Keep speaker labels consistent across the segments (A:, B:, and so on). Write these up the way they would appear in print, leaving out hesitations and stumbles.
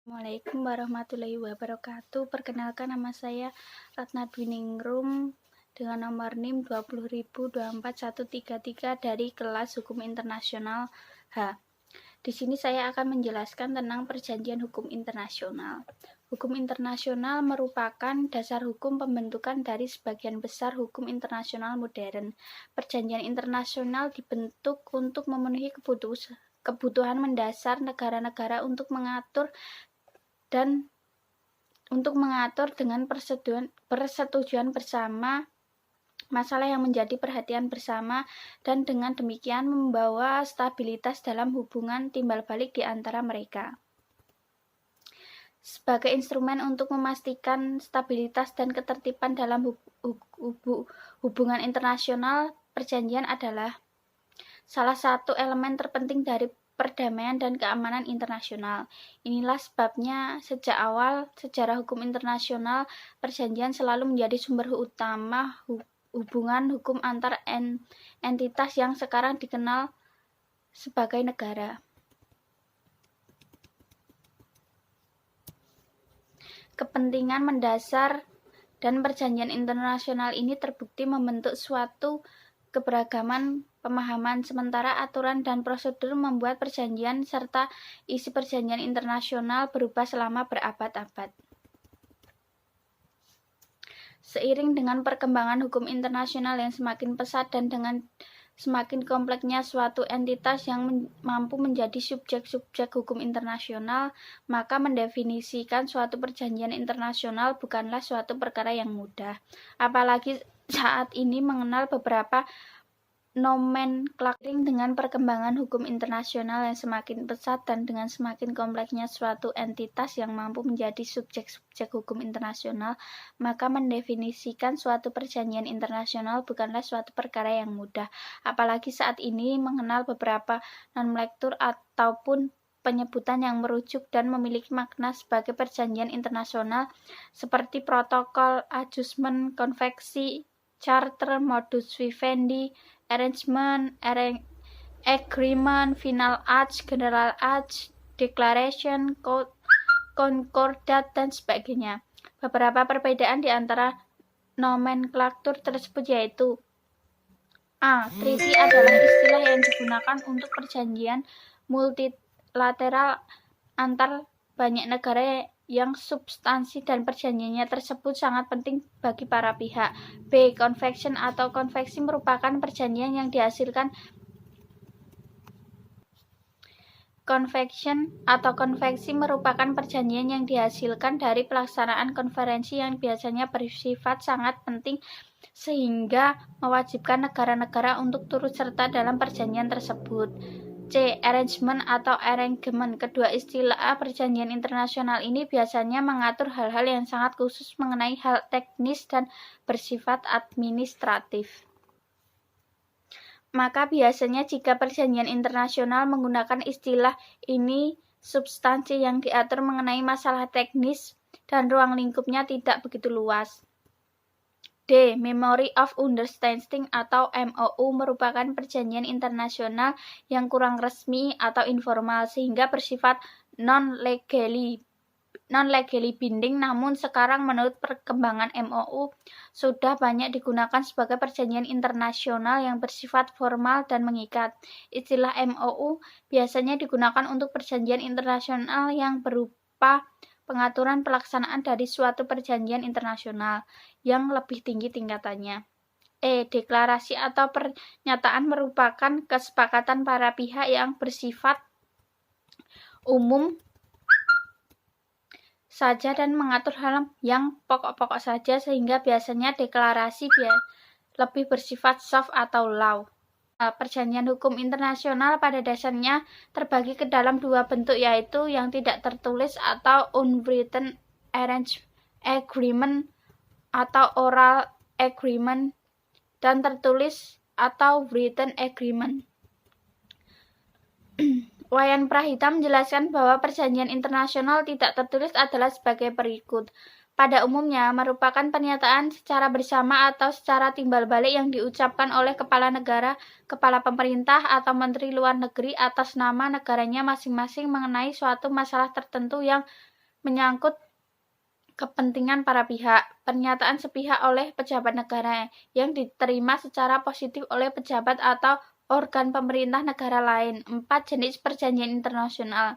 A: Assalamualaikum warahmatullahi wabarakatuh. Perkenalkan, nama saya Ratna Dwiningrum dengan nomor NIM 20.24133 dari kelas Hukum Internasional H. Di sini saya akan menjelaskan tentang perjanjian hukum internasional. Hukum internasional merupakan dasar hukum pembentukan dari sebagian besar hukum internasional modern. Perjanjian internasional dibentuk untuk memenuhi kebutuhan mendasar negara-negara untuk mengatur dengan persetujuan bersama masalah yang menjadi perhatian bersama, dan dengan demikian membawa stabilitas dalam hubungan timbal balik di antara mereka. Sebagai instrumen untuk memastikan stabilitas dan ketertiban dalam hubungan internasional, perjanjian adalah salah satu elemen terpenting dari perdamaian dan keamanan internasional. Inilah sebabnya sejak awal sejarah hukum internasional, perjanjian selalu menjadi sumber utama hubungan hukum antar entitas yang sekarang dikenal sebagai negara. Kepentingan mendasar dan perjanjian internasional ini terbukti membentuk suatu keberagaman pemahaman, sementara aturan dan prosedur membuat perjanjian serta isi perjanjian internasional berubah selama berabad-abad. Seiring dengan perkembangan hukum internasional yang semakin pesat dan dengan semakin kompleksnya suatu entitas yang mampu menjadi subjek-subjek hukum internasional, maka mendefinisikan suatu perjanjian internasional bukanlah suatu perkara yang mudah. Apalagi saat ini mengenal beberapa nomenklatur. Dengan perkembangan hukum internasional yang semakin pesat dan dengan semakin kompleksnya suatu entitas yang mampu menjadi subjek-subjek hukum internasional, maka mendefinisikan suatu perjanjian internasional bukanlah suatu perkara yang mudah. Apalagi saat ini mengenal beberapa nomenklatur ataupun penyebutan yang merujuk dan memiliki makna sebagai perjanjian internasional seperti protokol, adjustment, konvensi, charter, modus vivendi, arrangement, agreement, final acts, general acts, declaration, concordat, dan sebagainya. Beberapa perbedaan di antara nomenklatur tersebut yaitu: A. Treaty adalah istilah yang digunakan untuk perjanjian multilateral antar banyak negara yang substansi dan perjanjiannya tersebut sangat penting bagi para pihak. B. Convention atau konvensi merupakan perjanjian yang dihasilkan dari pelaksanaan konferensi yang biasanya bersifat sangat penting sehingga mewajibkan negara-negara untuk turut serta dalam perjanjian tersebut. C. Arrangement atau arrangement. Kedua istilah perjanjian internasional ini biasanya mengatur hal-hal yang sangat khusus mengenai hal teknis dan bersifat administratif. Maka biasanya jika perjanjian internasional menggunakan istilah ini, substansi yang diatur mengenai masalah teknis dan ruang lingkupnya tidak begitu luas. D. Memory of Understanding atau MOU merupakan perjanjian internasional yang kurang resmi atau informal sehingga bersifat non-legally binding, namun sekarang menurut perkembangan MOU sudah banyak digunakan sebagai perjanjian internasional yang bersifat formal dan mengikat. Istilah MOU biasanya digunakan untuk perjanjian internasional yang berupa pengaturan pelaksanaan dari suatu perjanjian internasional yang lebih tinggi tingkatannya. E. Deklarasi atau pernyataan merupakan kesepakatan para pihak yang bersifat umum saja dan mengatur hal yang pokok-pokok saja, sehingga biasanya deklarasi lebih bersifat soft atau law. Perjanjian hukum internasional pada dasarnya terbagi ke dalam dua bentuk, yaitu yang tidak tertulis atau unwritten agreement atau oral agreement, dan tertulis atau written agreement. Wayan Prahita menjelaskan bahwa perjanjian internasional tidak tertulis adalah sebagai berikut. Pada umumnya merupakan pernyataan secara bersama atau secara timbal balik yang diucapkan oleh kepala negara, kepala pemerintah, atau menteri luar negeri atas nama negaranya masing-masing mengenai suatu masalah tertentu yang menyangkut kepentingan para pihak. Pernyataan sepihak oleh pejabat negara yang diterima secara positif oleh pejabat atau organ pemerintah negara lain. 4. Jenis perjanjian internasional.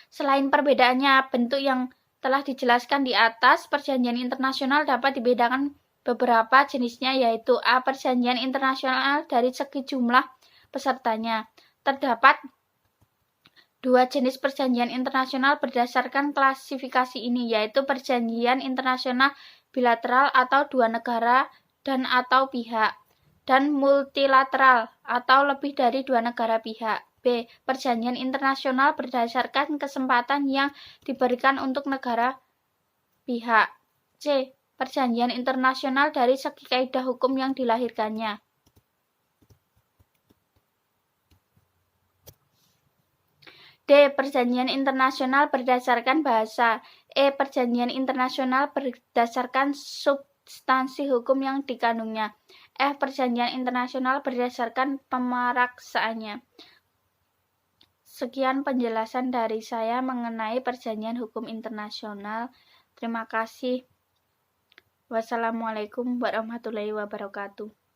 A: Selain perbedaannya bentuk yang telah dijelaskan di atas, perjanjian internasional dapat dibedakan beberapa jenisnya, yaitu A. Perjanjian internasional dari segi jumlah pesertanya. Terdapat 2 jenis perjanjian internasional berdasarkan klasifikasi ini, yaitu perjanjian internasional bilateral atau 2 negara dan atau pihak, dan multilateral atau lebih dari 2 negara pihak. B. Perjanjian internasional berdasarkan kesempatan yang diberikan untuk negara pihak. C. Perjanjian internasional dari segi kaidah hukum yang dilahirkannya. D. Perjanjian internasional berdasarkan bahasa. E. Perjanjian internasional berdasarkan substansi hukum yang dikandungnya. F. Perjanjian internasional berdasarkan pemaraksaannya. Sekian penjelasan dari saya mengenai perjanjian hukum internasional. Terima kasih. Wassalamualaikum warahmatullahi wabarakatuh.